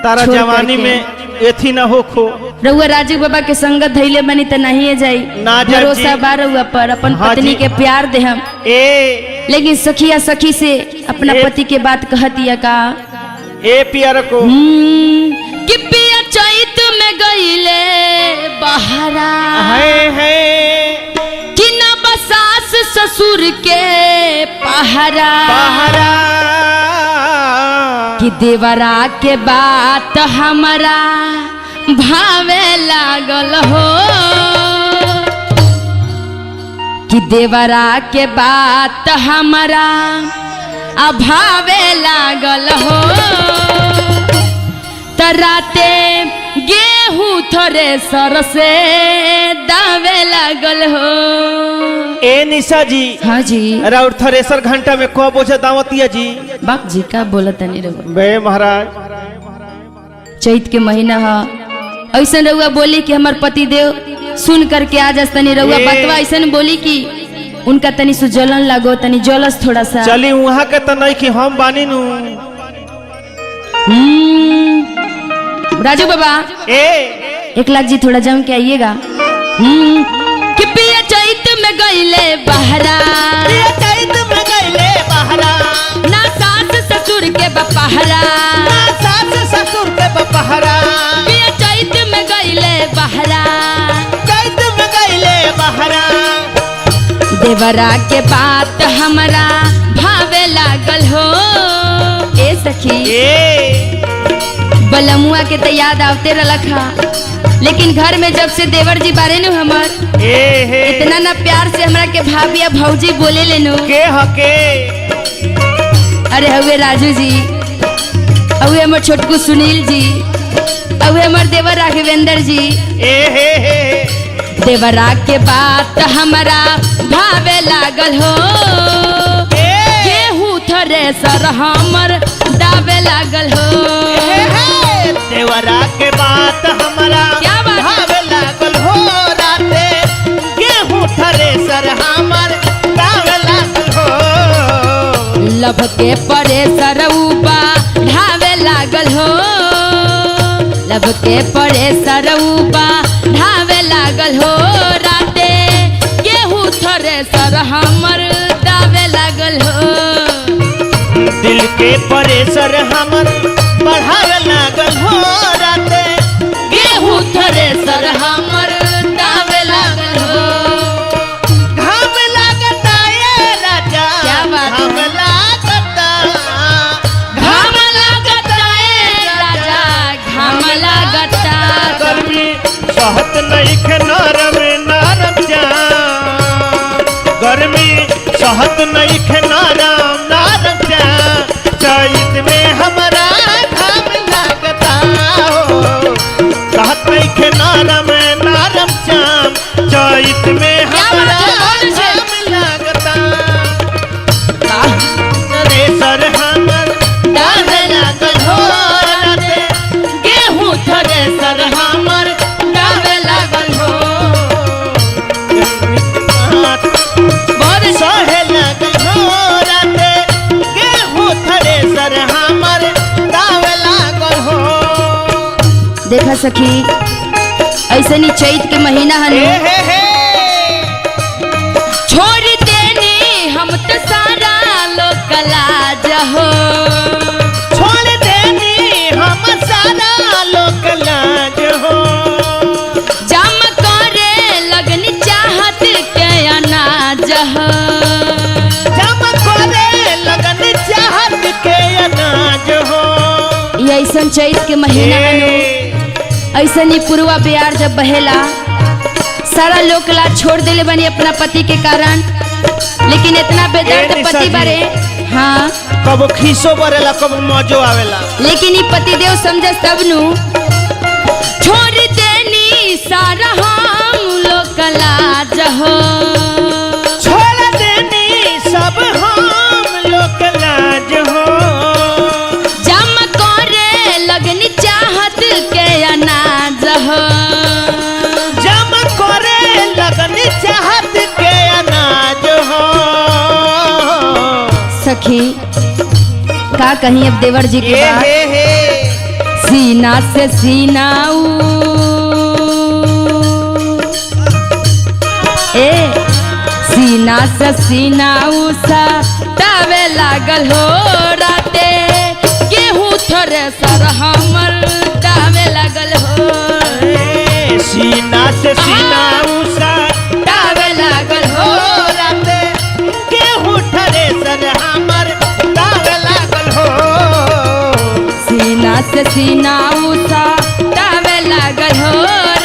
तारा जवानी में एथी न हो खो। रउआ राजू बाबा के संगत धैले बनी तो नहीं जाई, ना जाई भरोसा बा रउआ पर, अपन हाँ पत्नी जी। के प्यार दे हम। लेकिन सखिया सखी से अपना पति के बात कहतिया का, पियर को कि पिया चैत में गइले बहरा, कि ना बसास ससुर के पहरा, कि देवरा के बात हमारा भावे लागल हो, कि देवरा के बात हमारा अभावे लागल हो, तराते गेहूं थोड़े सर से दावे लागल हो। निशा जी, हाँ जी, और थ्रेसर घंटा में को बोझा दावतिया जी। बाप जी का बोलत नहीं रहुआ, बे महाराज चैत के महीना है, ऐसा रहुआ बोली कि हमार पति देव सुन करके आ जास, तनी रहुआ बतवा ऐसा बोली कि उनका तनी सु जलन लागो, तनी जलस थोड़ा सा। चली वहाँ के तो नहीं कि हम बानी नु। राजू बाबा 1 लाख जी थोड़ा जम के आइएगा। कि पिया चैत में गइले बहरा, पिया चैत में गइले बहरा, ना सास ससुर के बपहरा, ना सास ससुर के बपहरा, पिया चैत में गइले बहरा, चैत में गइले बहरा, देवरा के बात हमरा भावे लागल हो। ए सखी, बलमुआ के तो याद आवते रखा, लेकिन घर में जब से देवर जी बारे नु हमर इतना ना प्यार से हमरा के भाभी या भौजी बोले लेनु के हके। अरे हुए राजू जी, हुए हमर छोटकू सुनील जी, हुए हमर देवर राघवेंद्र जी। देवरा के बात हमारा भावे लागल हो, गेहूं थ्रेसर हमर दावे लागल हो। देवरा के बात हमारा क्या बात है? भावे लागल हो, राते गेहूं थ्रेसर हमर दावे लागल हो। लब के परेसर ऊपा ढावे लागल हो, लब के परेसर ऊपा ढावे लागल हो, राते गेहूं थ्रेसर हमर दावे लागल हो। दिल के परेसर हमर बढ़ावे लागल हो, राते गेहूं थ्रेसर हमर दावे लागल हो। घाम लागता ये राजा, क्या बात है? घाम लागता, घाम लागता ए राजा, घाम लागता। गर्मी सहत नहीं के नरम नरम जान, गर्मी सहत नहीं के नरम नरम जान, चैत में हमारा घाम लागता हो, कहत नहीं के नरम नरम जान, चैत में हमारा घाम लागता। थ्रेसर हमर देखा सखी ऐसे नहीं चैत के महीना हनु छोड़ देनी हम तो सारा लोग लाज हो छोड़ देनी हम सारा लोग लाज हो जम करे लगनी चाहत के अनाज हो जम करे लगन चाहत के अनाज हो। ये ऐसन चैत के महीना हनु ऐसा नहीं पूर्वा प्यार जब बहेला सारा लोग ला छोड़ देले बनी अपना पति के कारण लेकिन इतना बेदर्द पति बारे हाँ कब खीसो बरेला कब मौजो आवेला लेकिन ये पति देव समझ सब नु छोड़ देनी सारा हम लोग लाज हो छोड़ देनी सब हम लोग लाज हो जम करे लगनी चाहत के अनाज हो जम करे लगन चाहत के अनाज हो। सखी का कहीं अब देवर जी के बात सीना से सीनाऊ ए सीना से सीनाऊ सा तावे लागल हो राते गेहूं थोड़े सर हमर तावे लागल हो सीना से सीना उसा तावे लागल हो राते गेहूं ठरे सर हमर तावे लागल हो सीना से सीना उसा तावे लागल हो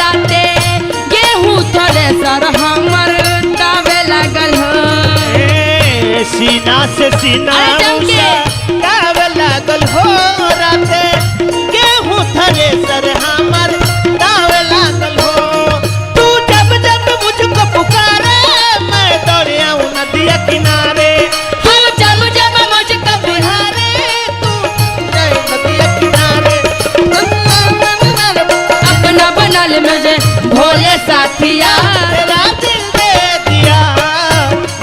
राते गेहूं थोड़े सर हमर तावे लागल हो सीना से सीना उसा तावे लागल हो राते गेहूं ठरे सर हमर तावे लागल हो। तू जब जब मुझको पुकारे मैं दौड़ आऊं नदिया किनारे हम जब जब मुझको बिहारे तू जाए नदिया किनारे अपना बनल मुझे भोले साथिया मेरा दिल दे दिया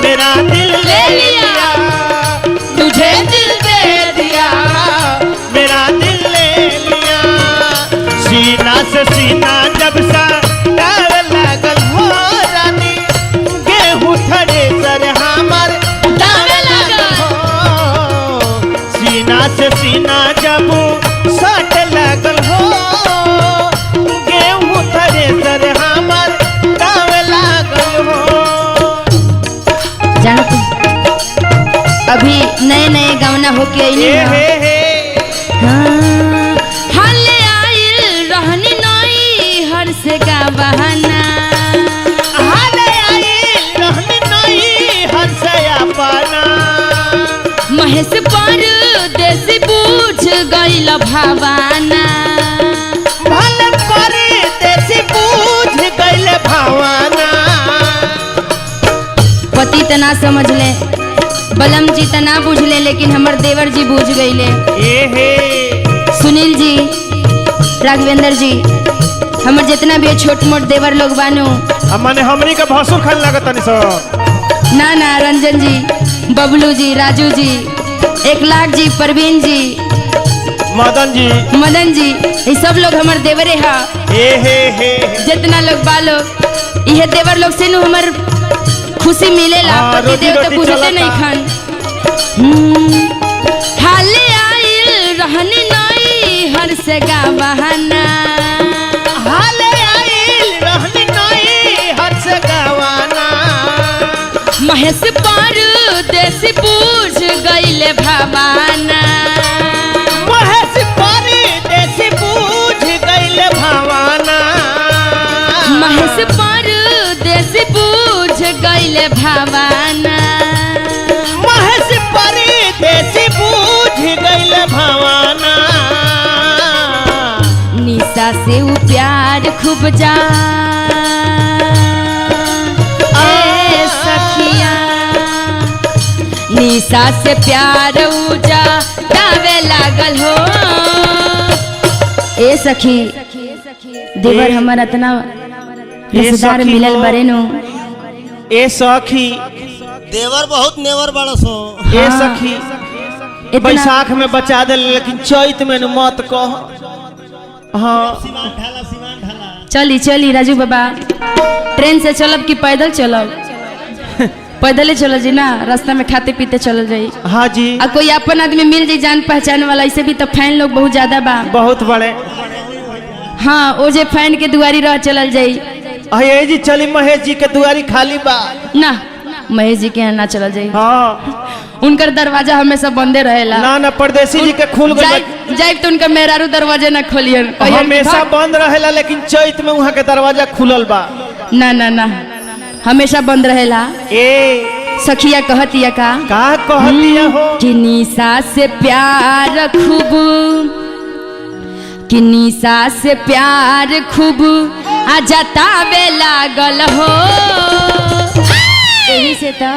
मेरा दिल ले लिया तुझे दिल दे दिया मेरा दिल ले लिया। सीना से सीना जब सा तावे लागल हो रानी गेहूं थरे सर हमर तावे लागल हो सीना से सीना जब सट लागल हो गेहूं थरे सर हमर तावे लागल हो। जानो तुम अभी नए नए गवना होके आईनी हाले आइल रहनी नई हर से का बहाना हाले आइल रहनी नई हर से अपना महेश पर देसी बूझ गइल भावाना भल परी देसी बूझ गइल भावाना पति तना समझ ले बलम जी तना बुझ ले लेकिन हमर देवर जी बुझ गइले सुनील जी राघवेंद्र जी हमर जितना भी छोट मोट देवर लोग बानू माने हमनी का भसुर खान लागत तनी सो ना ना रंजन जी बबलू जी राजू जी 1,00,000 जी परवीन जी मदन जी ये सब लोग हमार देवरे हा जितना लोग बालो ये देवर लोग से नु हमर खुशी मिलेला पति देव तो बुझते नहीं खान हाले आइल रहनी नई हर से गा बहाना हाले आइल रहनी नई हर से गवाना महेश पर देसी बूझ गइले भावाना महेश परी देसी बूझ गइल भावाना महेश पर देसी बूझ गइले भावाना महेश परी देसी बूझ गइल भावाना निशा से उ प्यार खूब जा ए सखिया निशा से प्यार उजा दावे लागल हो ए सखी देवर हमर इतना रिश्तेदार मिलल बरे नु ए सखी देवर बहुत नेवर बड़ा सो ए सखी बैसाख में बचा दे लेकिन चैत में न मत कह हाँ चली चली राजू बाबा, ट्रेन से चलब कि पैदल चलब? पैदले चल जी ना, रास्ता में खाते पीते चल जाई। हाँ जी। आ कोई अपन आदमी मिल जाई जान पहचान वाला, ऐसे भी तो फैन लोग बहुत ज्यादा बा, बहुत बड़े। हाँ ओ जे फैन के दुआरी रह चलल जाई। अये जी चली महेश जी के दुआरी खाली बा ना, महेश जी के यहाँ ना चलल जाई। हाँ उनकर दरवाजा हमेशा बंदे रहेला। ना ना परदेसी जी के खुल गए, जाए तो उनका मेहरारू दरवाजा ना खोलियन, हमेशा बंद रहेला, लेकिन चैत में वहाँ के दरवाजा खुलल बा। ना ना ना हमेशा बंद रहेला। ए सखिया कहतिया का कहतिया हो कि निशा से प्यार खूब, कि निशा से प्यार खूब आ जतावे लागल हो। यही से तो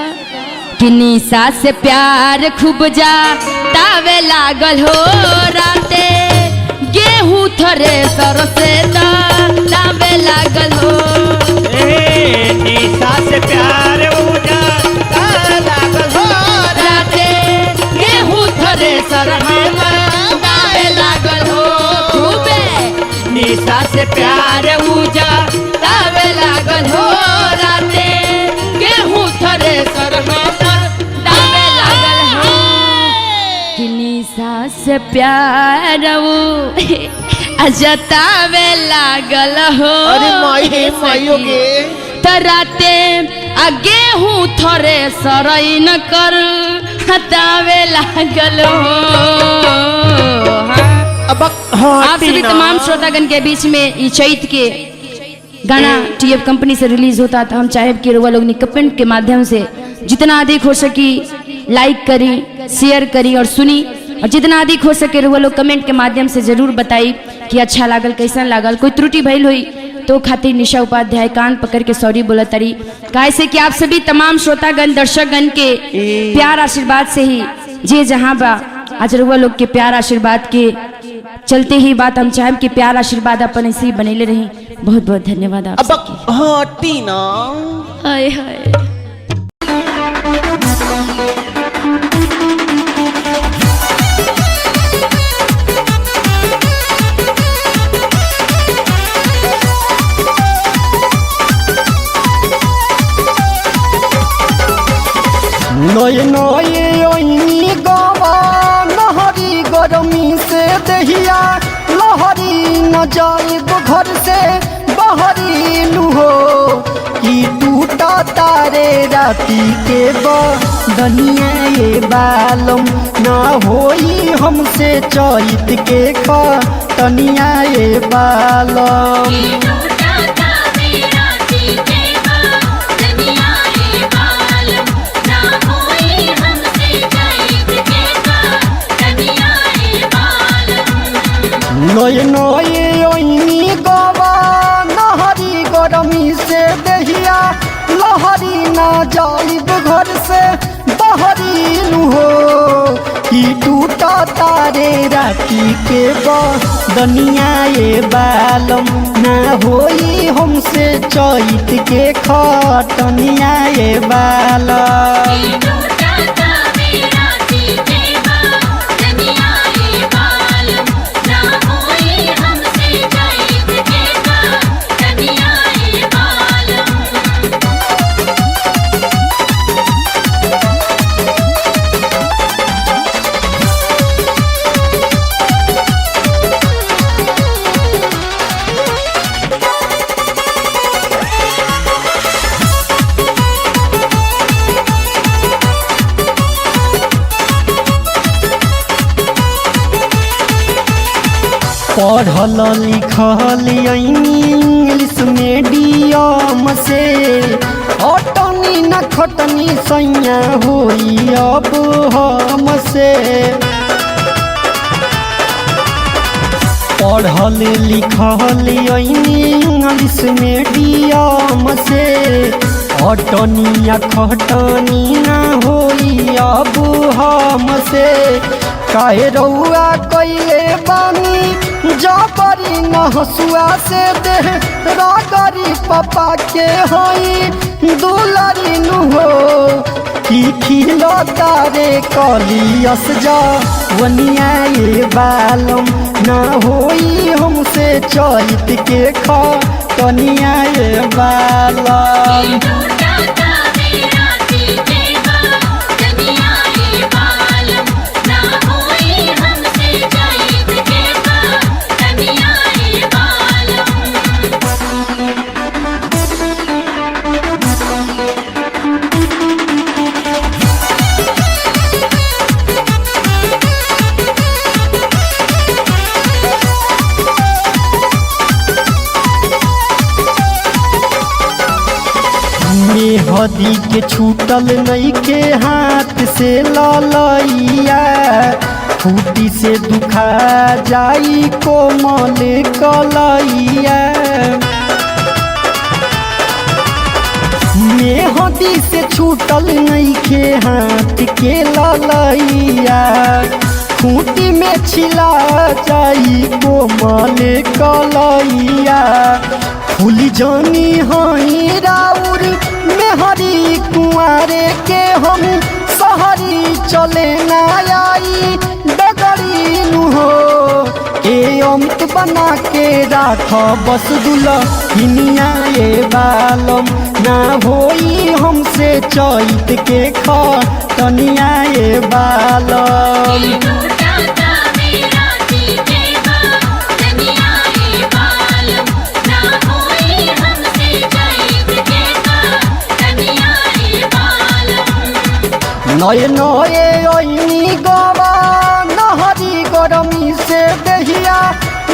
कि निशा से प्यार खूब जतावे लागल हो। राते गेहूं थरे सर से दावे लागल हो। निशा से प्यार लागल हो। राते गेहूं थरे सर दावे लागल हो। निशा से प्यार दावे लागल हो। राते गेहूं थरे सर दावे लागल हो। कि निशा से प्यार जतावे लागल हो। अरे माई हे माइयो के तराते आगे हूँ थोड़े सरई न कर हतावे लागल हो। अब हाँ, आप सभी तमाम श्रोतागण के बीच में ये चैत के गाना टीएफ कंपनी से रिलीज होता था। हम चाहे कि रुआ लोग कमेंट के माध्यम से जितना अधिक हो सकी लाइक करी, शेयर करी और सुनी, और जितना अधिक हो सके रुआ लोग कमेंट के माध्यम से जरूर बताई कि अच्छा लागल, कैसन लागल। कोई त्रुटि भइल हुई तो खातिर निशा उपाध्याय कान पकड़ के सॉरी बोला तरी। कैसे कि आप सभी तमाम श्रोतागण दर्शकगण के प्यार आशीर्वाद से ही जे जहाँ बा आज रुआ लोग के प्यार आशीर्वाद के चलते ही बात हम चाहें कि प्यार आशीर्वाद अपन ऐसे ही बनेले रही। बहुत बहुत धन्यवाद आप सबके। हाँ टीना हाय हाय नये नये ओइनी गवा लहरी गरमी से दहिया लहरी न जाइब घर से बहरी लुहो। कि टूटा तारे राती के बनिया ये बालम ना होई हमसे चैत के खनिया ये बालम। नये नये ओइनी गवा लहरी गरमी से दहिया लहरी ना जाइब घर से बहरी लुहो। कि टूटा तारे राती के बनिया ये बालम ना होई हमसे चैत के खनिया ये बालम। पढ़ल लिखल इंग्लिश मीडियम से हटनी न खटनी सैया होई अब हमसे। पढ़ल लिखल इंग्लिश मीडियम से हटनी न खटनी न होई अब हमसे। काहे रउआ कइले बानी जबरी न हसुआ से देह रागरी पापा के होई दुलरी नु हो। कि खिलो तारे कलियस जा वनिया ये बालम ना होई हमसे चैत के खटनिया ये बालम। हदी के छूटल नहीं के हाथ से ललैया, फूटी से दुखा जाई कोमल कलैया। मेहदी से छूटल नहीं के हाथ के ललैया, खूंटी में छिला जाई कोमल कलैया। फूली जानी हई राउर मेहरी कुआरे के हम सहरी चले ना आई डगरी नु हो। ए अमृत बना के राख बस दुल्हनिया ये बालम, ना होई हमसे चैत के खटनिया ये बालम। नए नए ओइनी गवा नहरी गरमी से दहिया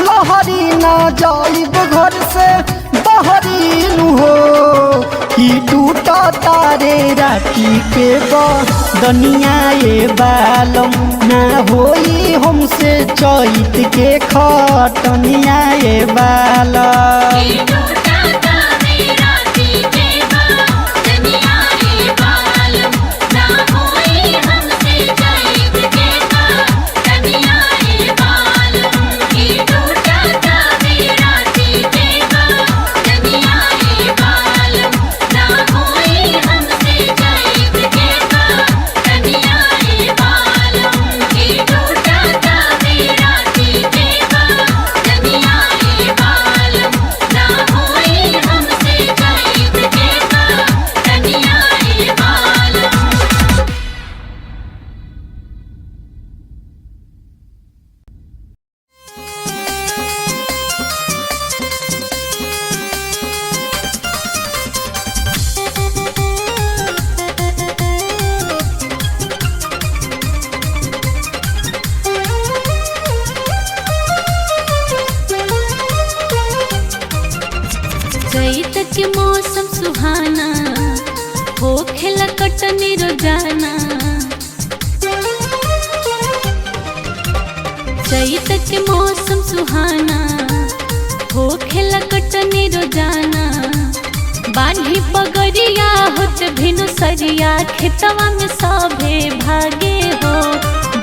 लहरी ना जाइब घर से बहरी नु हो। कि टूटा तारे राती के बदनिया ये बालम, ना होई हमसे चैत के खटनिया ये बालम। चैत के मौसम सुहाना हो खेला कटनी रोजाना। चैत के मौसम सुहाना हो खेला कटनी रोजाना। बान्ही पगड़िया होत भिनु सरिया खेतवा में सभे भागे हो।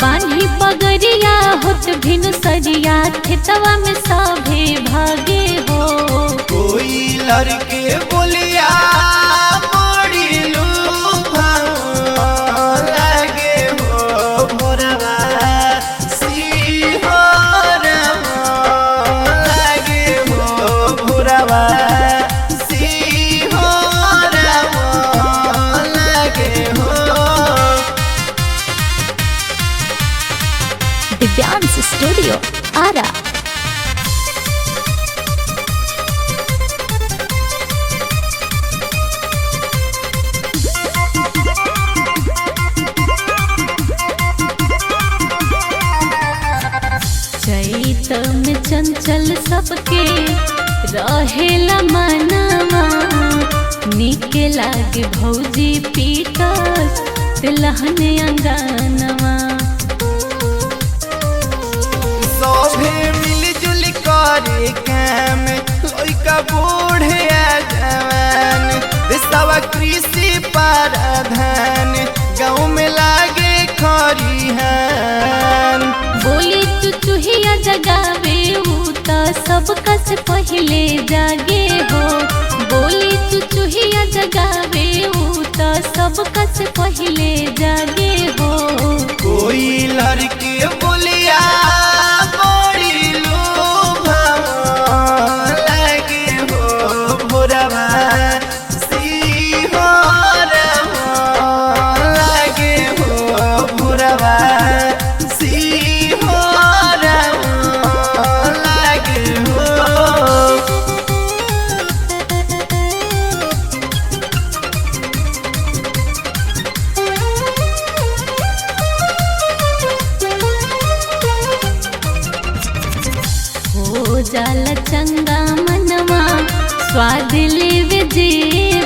बान्ही पगड़िया होत भिनु सरिया खेतवा में सभे भागे हो। कोई लड़के बोलिया मोड़ी लूभा लगे हो भोरवा सिंहर लगे हो भोरवा सिंहर लगे हो। दिव्यांश स्टूडियो आरा। चैत में चंचल सबके रहेला मनवा। निके लागे भौजी पीटस तिलहन अंगनवा। सभे मिलजुल करे काम लइका बूढ़े जवान। देशवा कृषि प्राधान गाँव में लागे खरिहान। बोली चुचुहिया जगावे ऊ त सबका से पहले जागे हो। बोली चुचुहिया जगावे ऊ त सबका से पहले जागे हो। कोई लड़के बोलिया बड़ी स्वाद लेवे जे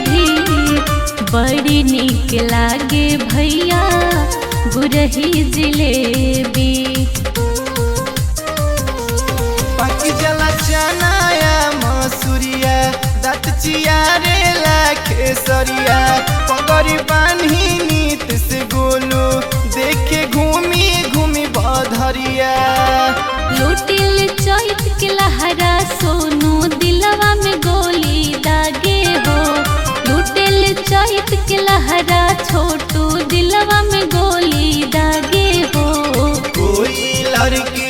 भी बड़ी निक लागे भैया गुरही जिलेबी। पाकी जला चनाया मसूरिया दाँत चियारे लाखे सरिया पगड़ी बान्ही नीत से गोलू देखे घूमी घूमी बधरिया। लुटिल चैत के लहरा सोनू दिलवा में गोली दागे हो। लुटिल चैत के लहरा छोटू दिलवा में गोली दागे हो। कोई लड़के